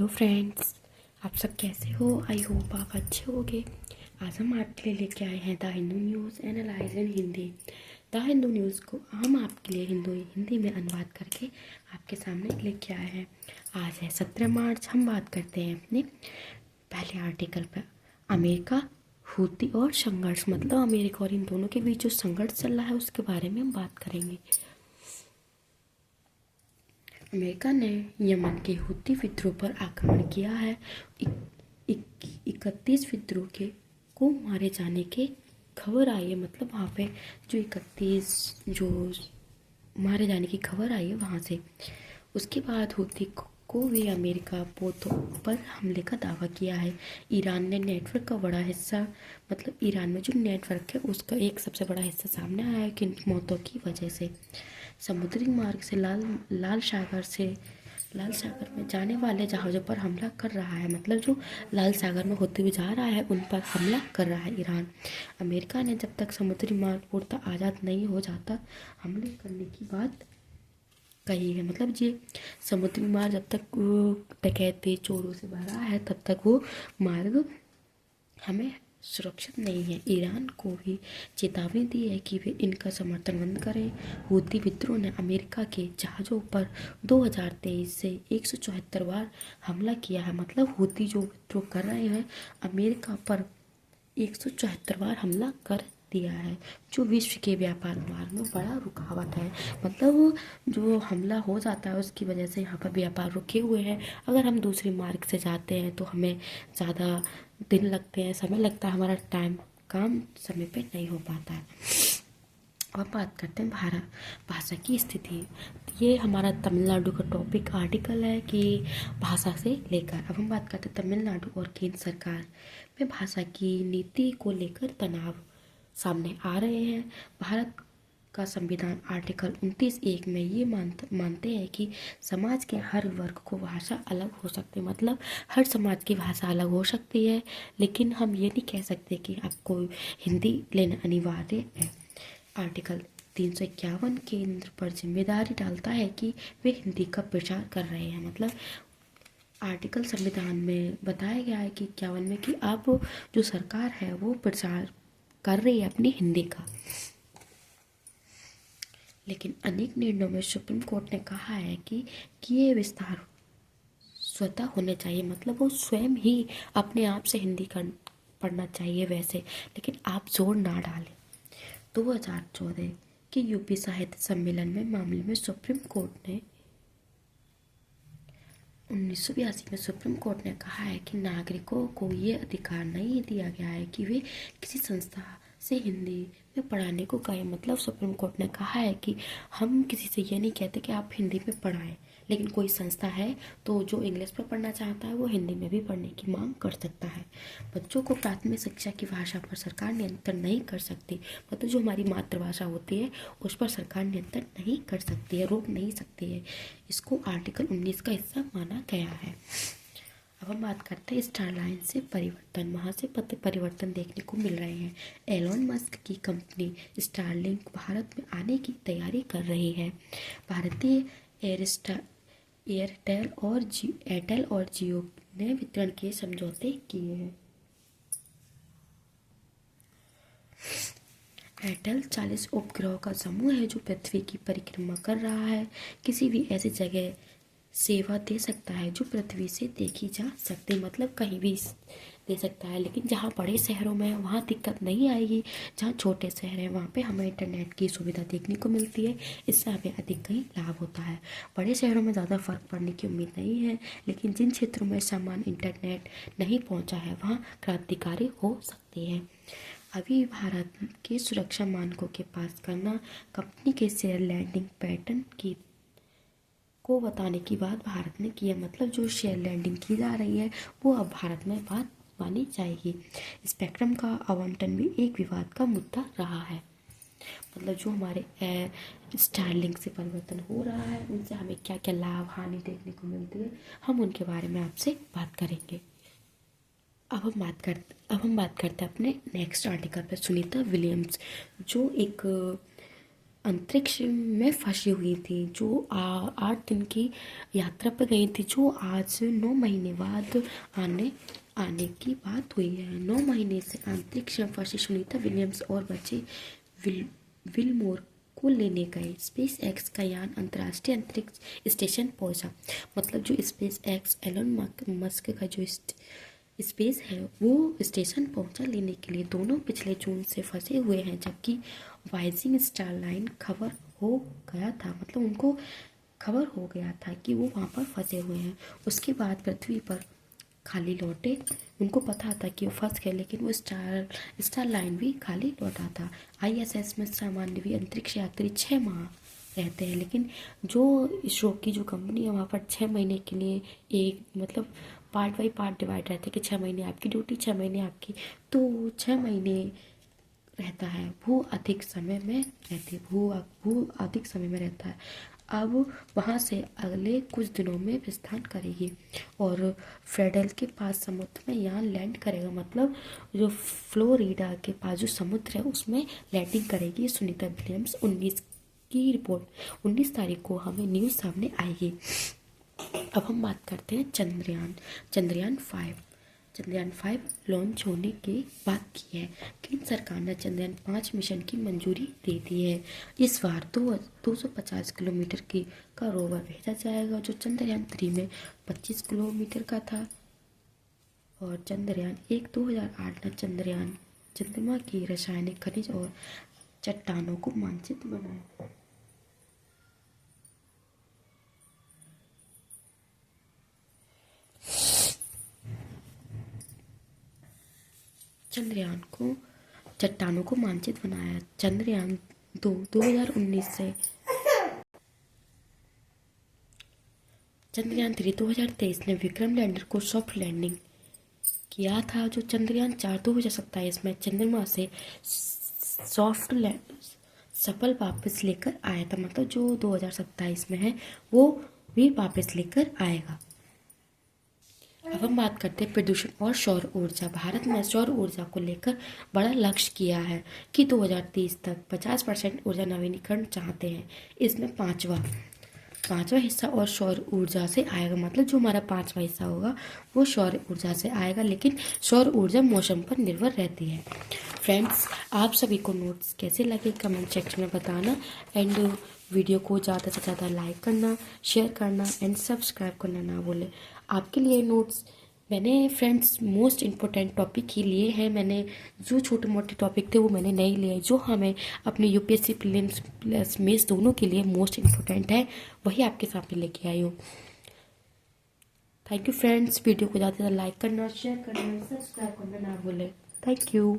Hello friends, आप सब कैसे हो। आई होप आप अच्छे होगे। आज हम आपके लिए लेके आए हैं the Hindu news analyse in Hindi. The Hindu news को हम आपके लिए हिंदी में अनुवाद करके आपके सामने लेके आए हैं। आज है 17 मार्च। हम बात करते हैं अपने पहले आर्टिकल पर, अमेरिका हूती और संघर्ष। मतलब अमेरिका और इन दोनों के बीच जो संघर्ष चल रहा है उसके बारे में हम बात करेंगे। अमेरिका ने यमन के हूती विद्रोह पर आक्रमण किया है। 31 विद्रोह के को मारे जाने की खबर आई है। मतलब वहाँ पे जो 31 जो मारे जाने की खबर आई है वहाँ से। उसके बाद हूती को भी अमेरिका पोतों पर हमले का दावा किया है। ईरान ने नेटवर्क का बड़ा हिस्सा, मतलब ईरान में जो नेटवर्क है उसका एक सबसे बड़ा हिस्सा सामने आया है कि मौतों की वजह से। समुद्री मार्ग से लाल सागर में जाने वाले जहाज़ों पर हमला कर रहा है। मतलब जो लाल सागर में होते हुए जा रहा है उन पर हमला कर रहा है ईरान। अमेरिका ने जब तक समुद्री मार्ग पूर्णतः आज़ाद नहीं हो जाता हमले करने की बात कही है। मतलब ये समुद्री मार्ग जब तक डकैती चोरों से भरा है तब तक वो मार्ग हमें सुरक्षित नहीं है। ईरान को भी चेतावनी दी है कि वे इनका समर्थन बंद करें। हूती विद्रोह ने अमेरिका के जहाज़ों पर 2023 से 174 बार हमला किया है। मतलब हूती जो विद्रोह कर रहे हैं अमेरिका पर 174 बार हमला कर दिया है, जो विश्व के व्यापार मार्ग में बड़ा रुकावट है। मतलब जो हमला हो जाता है उसकी वजह से यहाँ पर व्यापार रुके हुए हैं। अगर हम दूसरे मार्ग से जाते हैं तो हमें ज़्यादा दिन लगते हैं, समय लगता है, हमारा काम समय पे नहीं हो पाता है। अब बात करते हैं भारत भाषा की स्थिति। ये हमारा तमिलनाडु का टॉपिक आर्टिकल है कि भाषा से लेकर। अब हम बात करते हैं तमिलनाडु और केंद्र सरकार में भाषा की नीति को लेकर तनाव सामने आ रहे हैं। भारत का संविधान आर्टिकल 29(1) में ये मानते हैं कि समाज के हर वर्ग को भाषा अलग हो सकती है। मतलब हर समाज की भाषा अलग हो सकती है, लेकिन हम ये नहीं कह सकते कि आपको हिंदी लेना अनिवार्य है। आर्टिकल 351 केंद्र पर जिम्मेदारी डालता है कि वे हिंदी का प्रचार कर रहे हैं। मतलब आर्टिकल संविधान में बताया गया है कि 51 में कि अब जो सरकार है वो प्रचार कर रही है अपनी हिंदी का। लेकिन अनेक निर्णयों में सुप्रीम कोर्ट ने कहा है कि ये विस्तार स्वतः होने चाहिए। मतलब वो स्वयं ही अपने आप से हिंदी पढ़ना चाहिए वैसे, लेकिन आप जोर ना डालें। 2014 के यूपी साहित्य सम्मेलन में मामले में सुप्रीम कोर्ट ने 1982 में सुप्रीम कोर्ट ने कहा है कि नागरिकों को ये अधिकार नहीं दिया गया है कि वे किसी संस्था से हिंदी में पढ़ाने को कहें। मतलब सुप्रीम कोर्ट ने कहा है कि हम किसी से ये नहीं कहते कि आप हिंदी में पढ़ाएं, लेकिन कोई संस्था है तो जो इंग्लिश में पढ़ना चाहता है वो हिंदी में भी पढ़ने की मांग कर सकता है। बच्चों को प्राथमिक शिक्षा की भाषा पर सरकार नियंत्रण नहीं कर सकती। मतलब जो हमारी मातृभाषा होती है उस पर सरकार नियंत्रण नहीं कर सकती है, रोक नहीं सकती है। इसको आर्टिकल 19 का हिस्सा माना गया है। अब हम बात करते हैं स्टारलाइन से परिवर्तन। वहाँ से परिवर्तन देखने को मिल रहे हैं। एलोन मस्क की कंपनी स्टारलिंक भारत में आने की तैयारी कर रही है। भारतीय एयरटेल और जियो ने वितरण के समझौते किए हैं। एयरटेल 40 उपग्रहों का समूह है जो पृथ्वी की परिक्रमा कर रहा है। किसी भी ऐसी जगह सेवा दे सकता है जो पृथ्वी से देखी जा सकती। मतलब कहीं भी दे सकता है, लेकिन जहाँ बड़े शहरों में वहाँ दिक्कत नहीं आएगी। जहाँ छोटे शहर हैं वहाँ पे हमें इंटरनेट की सुविधा देखने को मिलती है, इससे हमें अधिक कहीं लाभ होता है। बड़े शहरों में ज़्यादा फर्क पड़ने की उम्मीद नहीं है, लेकिन जिन क्षेत्रों में समान इंटरनेट नहीं पहुँचा है वहाँ क्रांतिकारी हो सकती है। अभी भारत के सुरक्षा मानकों के पास करना कंपनी के शेयर लैंडिंग पैटर्न को बताने की बात भारत ने की है। मतलब जो शेयर लैंडिंग की जा रही है वो अब भारत में बात मानी जाएगी। स्पेक्ट्रम का आवंटन भी एक विवाद का मुद्दा रहा है। मतलब जो हमारे स्टारलिंक से परिवर्तन हो रहा है उनसे हमें क्या क्या लाभ हानि देखने को मिलती है, हम उनके बारे में आपसे बात करेंगे। अब हम बात करते हैं अपने नेक्स्ट आर्टिकल पर। सुनीता विलियम्स जो एक अंतरिक्ष में फंसी हुई थी, जो 8 दिन की यात्रा पर गई थी, जो आज 9 महीने बाद आने आने की बात हुई है। 9 महीने से अंतरिक्ष में फंसी सुनीता विलियम्स और बच्चे विल विलमोर को लेने गए। स्पेस एक्स का यान अंतर्राष्ट्रीय अंतरिक्ष स्टेशन पहुंचा। मतलब जो स्पेस एक्स एलन मस्क का जो स्पेस है वो स्टेशन पहुंचा लेने के लिए। दोनों पिछले जून से फंसे हुए हैं, जबकि वाइजिंग स्टारलाइन खबर हो गया था, मतलब उनको खबर हो गया था कि वो वहाँ पर फंसे हुए हैं। उसके बाद पृथ्वी पर खाली लौटे। उनको पता था कि वो फंस गए, लेकिन वो स्टार लाइन भी खाली लौटा था। आईएसएस में सामान्य भी अंतरिक्ष यात्री 6 माह रहते हैं, लेकिन जो इसरो की जो कंपनी है वहाँ पर 6 महीने के लिए एक मतलब पार्ट बाई पार्ट डिवाइड रहते हैं कि 6 महीने आपकी ड्यूटी, 6 महीने आपकी, तो 6 महीने रहता है। भू अधिक समय में रहती है, भू अधिक समय में रहता है। अब वहाँ से अगले कुछ दिनों में प्रस्थान करेगी और फ्रेडल के पास समुद्र में यान लैंड करेगा। मतलब जो फ्लोरिडा के पास जो समुद्र है उसमें लैंडिंग करेगी सुनीता विलियम्स। 19 तारीख को हमें न्यूज़ सामने आएगी। अब हम बात करते हैं चंद्रयान 5 लॉन्च होने के बाद की है। केंद्र सरकार ने चंद्रयान 5 मिशन की मंजूरी दे दी है। इस बार 250 किलोमीटर का रोवर भेजा जाएगा, जो चंद्रयान 3 में 25 किलोमीटर का था। और चंद्रयान 1 2008 ने चंद्रमा की रासायनिक खनिज और चट्टानों को मानचित्र बनाया। चट्टानों को मानचित्र बनाया। चंद्रयान 2 2019 से चंद्रयान 3 2023 ने विक्रम लैंडर को सॉफ्ट लैंडिंग किया था। जो चंद्रयान 4 2027 में चंद्रमा से सफल वापस लेकर आया था। मतलब जो 2027 में है वो भी वापस लेकर आएगा। अब हम बात करते हैं प्रदूषण और सौर ऊर्जा। भारत ने सौर ऊर्जा को लेकर बड़ा लक्ष्य किया है कि 2030 तक 50% ऊर्जा नवीनीकरण चाहते हैं। इसमें पांचवा हिस्सा और सौर ऊर्जा से आएगा। मतलब जो हमारा 5वां हिस्सा होगा वो सौर ऊर्जा से आएगा, लेकिन सौर ऊर्जा मौसम पर निर्भर रहती है। फ्रेंड्स, आप सभी को नोट्स कैसे लगे कमेंट सेक्शन में बताना, एंड वीडियो को ज़्यादा से ज़्यादा लाइक करना, शेयर करना एंड सब्सक्राइब करना ना भूलें। आपके लिए नोट्स मैंने फ्रेंड्स मोस्ट इम्पोर्टेंट टॉपिक ही लिए हैं। मैंने जो छोटे मोटे टॉपिक थे वो मैंने नहीं लिए, जो हमें अपने यूपीएससी प्रीलिम्स प्लस मेंस दोनों के लिए मोस्ट इम्पोर्टेंट है वही आपके सामने लेके आई हूँ। थैंक यू फ्रेंड्स, वीडियो को ज़्यादा से ज़्यादा लाइक करना, शेयर करना, सब्सक्राइब करना ना भूलें। Thank you.